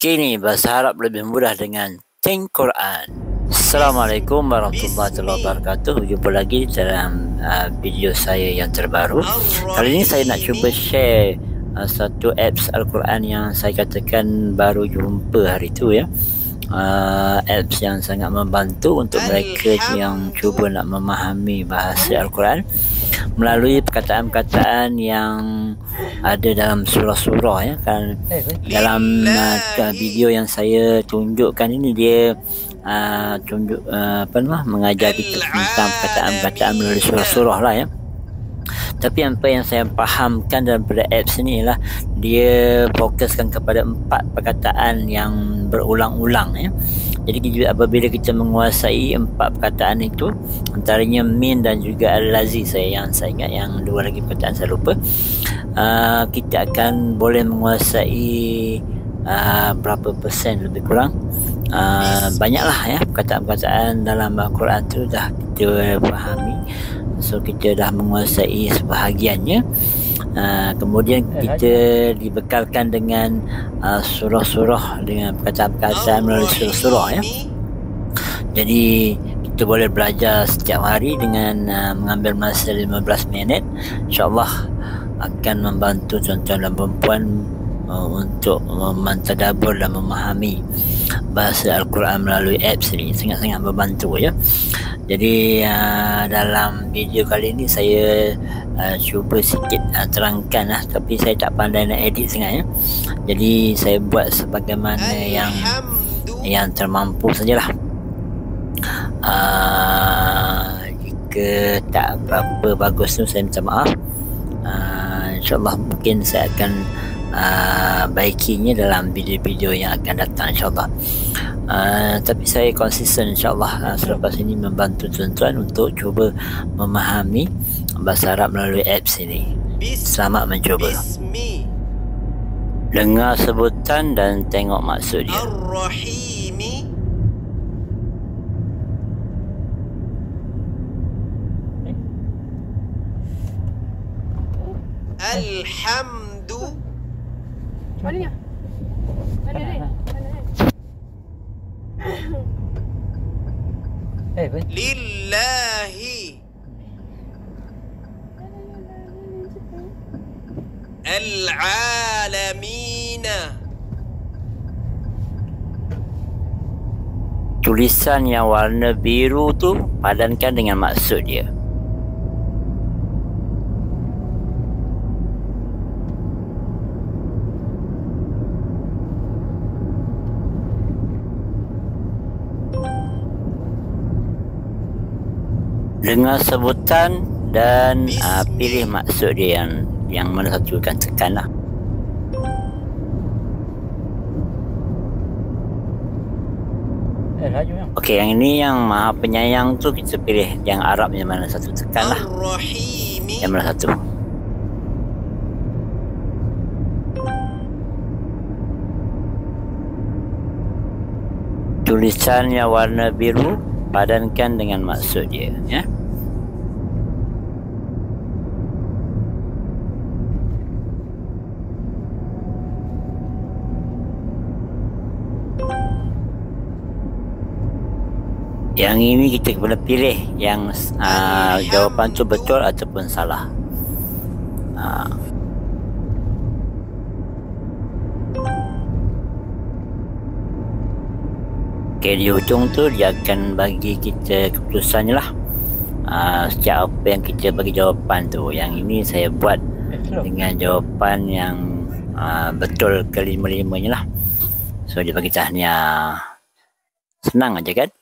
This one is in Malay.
Kini bahasa Arab lebih mudah dengan Think Quran. Assalamualaikum warahmatullahi wabarakatuh. Jumpa lagi dalam video saya yang terbaru. Kali ini saya nak cuba share satu apps Al-Quran yang saya katakan baru jumpa hari itu ya. Apps yang sangat membantu untuk mereka yang cuba nak memahami bahasa Al-Quran melalui perkataan-perkataan yang ada dalam surah-surah ya. Kan dalam video yang saya tunjukkan ini dia mengajar kita tentang perkataan-perkataan melalui surah-surah lah ya. Tapi apa yang saya fahamkan daripada apps ni ialah dia fokuskan kepada 4 perkataan yang berulang-ulang ya. Jadi apabila kita menguasai 4 perkataan itu, antaranya min dan juga al-lazi, saya ingat yang 2 lagi perkataan saya lupa, kita akan boleh menguasai berapa persen lebih kurang, banyaklah ya perkataan-perkataan dalam Al-Quran tu dah kita fahami. So kita dah menguasai sebahagiannya. Kemudian kita dibekalkan dengan surah-surah dengan perkataan-perkataan melalui surah-surah ya. Jadi kita boleh belajar setiap hari dengan mengambil masa 15 minit. InsyaAllah akan membantu tuan-tuan dan perempuan untuk mentadabbur dan memahami bahasa Al-Quran melalui apps ini. Sangat-sangat membantu ya. Jadi dalam video kali ini saya cuba sikit terangkan lah, tapi saya tak pandai nak edit sangat ya. Jadi saya buat sebagaimana yang termampu sajalah. Jika tak berapa bagus tu saya minta maaf. InsyaAllah mungkin saya akan baikinya dalam video-video yang akan datang insyaAllah. Tapi saya konsisten insyaAllah selepas ini membantu tuan-tuan untuk cuba memahami bahasa Arab melalui apps ini. Selamat mencuba. Dengar sebutan dan tengok maksud dia. Ar-Rahimi, Alhamdu, Mana? Lillahi, Al-Alamina. Tulisan yang warna biru tu padankan dengan maksud dia. Dengar sebutan dan pilih maksud dia yang mana satu akan tekan lah. Okey, yang ini yang Maha Penyayang tu kita pilih yang Arab yang mana satu tekan lah. Ar-Rahimi, Yang mana satu. Tulisan yang warna biru padankan dengan maksud dia ya. Yang ini kita kena pilih yang jawapan tu betul ataupun salah. Okay, di hujung tu dia akan bagi kita keputusannya lah. Setiap apa yang kita bagi jawapan tu. Yang ini saya buat dengan jawapan yang betul kelima-limanya lah. So dia bagi tahniah. Senang aja kan?